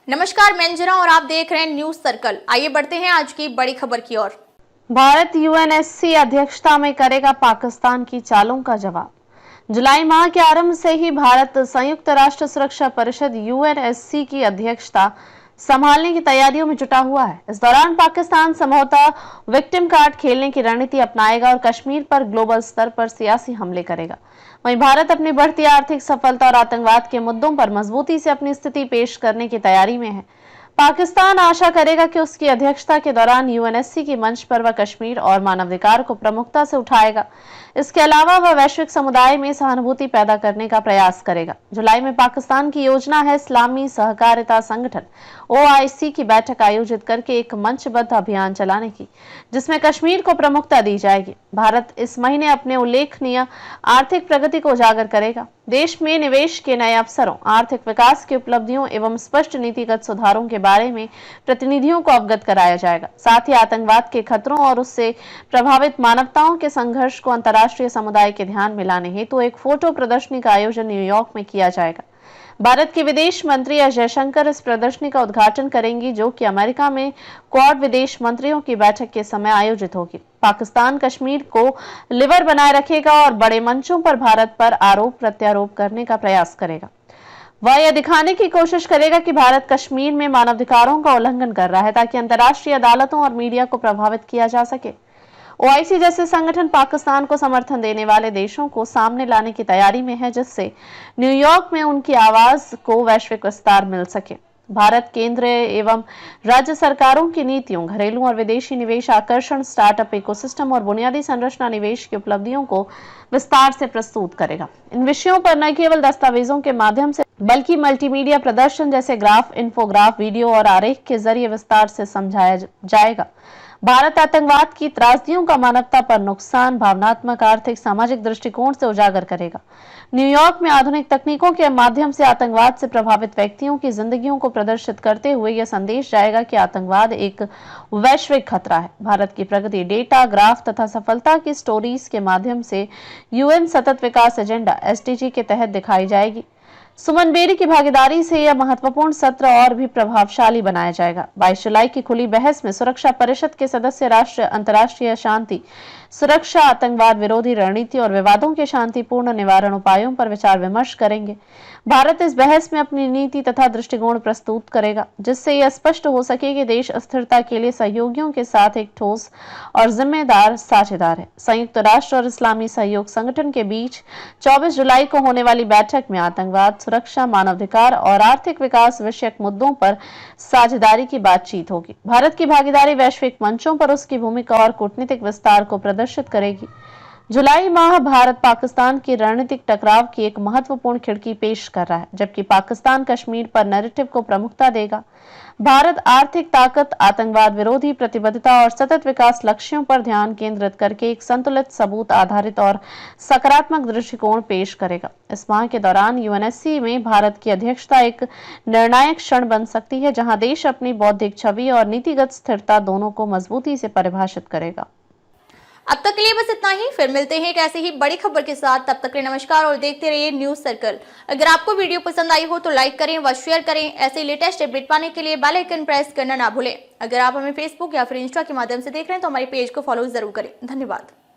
नमस्कार, मैं अंजना और आप देख रहे हैं न्यूज सर्कल। आइए बढ़ते हैं आज की बड़ी खबर की ओर। भारत यूएनएससी अध्यक्षता में करेगा पाकिस्तान की चालों का जवाब। जुलाई माह के आरंभ से ही भारत संयुक्त राष्ट्र सुरक्षा परिषद यूएनएससी की अध्यक्षता संभालने की तैयारियों में जुटा हुआ है। इस दौरान पाकिस्तान संभवतः विक्टिम कार्ड खेलने की रणनीति अपनाएगा और कश्मीर पर ग्लोबल स्तर पर सियासी हमले करेगा। वहीं भारत अपनी बढ़ती आर्थिक सफलता और आतंकवाद के मुद्दों पर मजबूती से अपनी स्थिति पेश करने की तैयारी में है। पाकिस्तान आशा करेगा कि उसकी अध्यक्षता के दौरान यूएनएससी की मंच पर वह कश्मीर और मानवाधिकार को प्रमुखता से उठाएगा। इसके अलावा वह वैश्विक समुदाय में सहानुभूति पैदा करने का प्रयास करेगा। जुलाई में पाकिस्तान की योजना है इस्लामी सहकारिता संगठन ओआईसी की बैठक आयोजित करके एक मंचबद्ध अभियान चलाने की, जिसमें कश्मीर को प्रमुखता दी जाएगी। भारत इस महीने अपने उल्लेखनीय आर्थिक प्रगति को उजागर करेगा। देश में निवेश के नए अवसरों, आर्थिक विकास की उपलब्धियों एवं स्पष्ट नीतिगत सुधारों के बारे में प्रतिनिधियों को अवगत कराया जाएगा। साथ ही आतंकवाद के खतरों और उससे प्रभावित मानवताओं के संघर्ष को अंतर्राष्ट्रीय समुदाय के ध्यान में लाने हेतु एक फोटो प्रदर्शनी का आयोजन न्यूयॉर्क में किया जाएगा। भारत के विदेश मंत्री एस जयशंकर इस प्रदर्शनी का उद्घाटन करेंगी, जो कि अमेरिका में क्वाड विदेश मंत्रियों की बैठक के समय आयोजित होगी। पाकिस्तान कश्मीर को लिवर बनाए रखेगा और बड़े मंचों पर भारत पर आरोप प्रत्यारोप करने का प्रयास करेगा। वह यह दिखाने की कोशिश करेगा कि भारत कश्मीर में मानवाधिकारों का उल्लंघन कर रहा है, ताकि अंतर्राष्ट्रीय अदालतों और मीडिया को प्रभावित किया जा सके। ओआईसी जैसे संगठन पाकिस्तान को समर्थन देने वाले देशों को सामने लाने की तैयारी में है, जिससे न्यूयॉर्क में उनकी आवाज को वैश्विक विस्तार मिल सके। भारत केंद्र एवं राज्य सरकारों की नीतियों, घरेलू और विदेशी निवेश आकर्षण, स्टार्टअप इकोसिस्टम और बुनियादी संरचना निवेश की उपलब्धियों को विस्तार से प्रस्तुत करेगा। इन विषयों पर न केवल दस्तावेजों के माध्यम से बल्कि मल्टीमीडिया प्रदर्शन जैसे ग्राफ, इन्फोग्राफ, वीडियो और आरेख के जरिए विस्तार से समझाया जाएगा। भारत आतंकवाद की त्रासदियों का मानवता पर नुकसान भावनात्मक, आर्थिक, सामाजिक दृष्टिकोण से उजागर करेगा। न्यूयॉर्क में आधुनिक तकनीकों के माध्यम से आतंकवाद से प्रभावित व्यक्तियों की जिंदगियों को प्रदर्शित करते हुए यह संदेश जाएगा कि आतंकवाद एक वैश्विक खतरा है। भारत की प्रगति डेटा, ग्राफ तथा सफलता की स्टोरीज के माध्यम से यूएन सतत विकास एजेंडा एसडीजी के तहत दिखाई जाएगी। सुमन बेरी की भागीदारी से यह महत्वपूर्ण सत्र और भी प्रभावशाली बनाया जाएगा। 22 जुलाई की खुली बहस में सुरक्षा परिषद के सदस्य राष्ट्र अंतर्राष्ट्रीय शांति, सुरक्षा, आतंकवाद विरोधी रणनीति और विवादों के शांतिपूर्ण निवारण उपायों पर विचार विमर्श करेंगे। भारत इस बहस में अपनी नीति तथा दृष्टिकोण प्रस्तुत करेगा, जिससे यह स्पष्ट हो सके कि देश स्थिरता के लिए सहयोगियों के साथ एक ठोस और जिम्मेदार साझेदार है। संयुक्त राष्ट्र और इस्लामी सहयोग संगठन के बीच 24 जुलाई को होने वाली बैठक में आतंकवाद, सुरक्षा, मानवाधिकार और आर्थिक विकास विषयक मुद्दों पर साझेदारी की बातचीत होगी। भारत की भागीदारी वैश्विक मंचों पर उसकी भूमिका और कूटनीतिक विस्तार को प्रदर्शित करेगी। जुलाई माह भारत पाकिस्तान की रणनीतिक टकराव की एक महत्वपूर्ण खिड़की पेश कर रहा है, जबकि पाकिस्तान कश्मीर पर नैरेटिव को प्रमुखता देगा। भारत आर्थिक ताकत, आतंकवाद विरोधी प्रतिबद्धता और सतत विकास लक्ष्यों पर ध्यान केंद्रित करके एक संतुलित, सबूत आधारित और सकारात्मक दृष्टिकोण पेश करेगा। इस माह के दौरान यूएनएससी में भारत की अध्यक्षता एक निर्णायक क्षण बन सकती है, जहां देश अपनी बौद्धिक छवि और नीतिगत स्थिरता दोनों को मजबूती से परिभाषित करेगा। अब तक के लिए बस इतना ही। फिर मिलते हैं एक ऐसे ही बड़ी खबर के साथ। तब तक के लिए नमस्कार और देखते रहिए न्यूज सर्कल। अगर आपको वीडियो पसंद आई हो तो लाइक करें व शेयर करें। ऐसे लेटेस्ट अपडेट पाने के लिए बेल आइकन प्रेस करना ना भूलें। अगर आप हमें फेसबुक या फिर इंस्टा के माध्यम से देख रहे हैं तो हमारे पेज को फॉलो जरूर करें। धन्यवाद।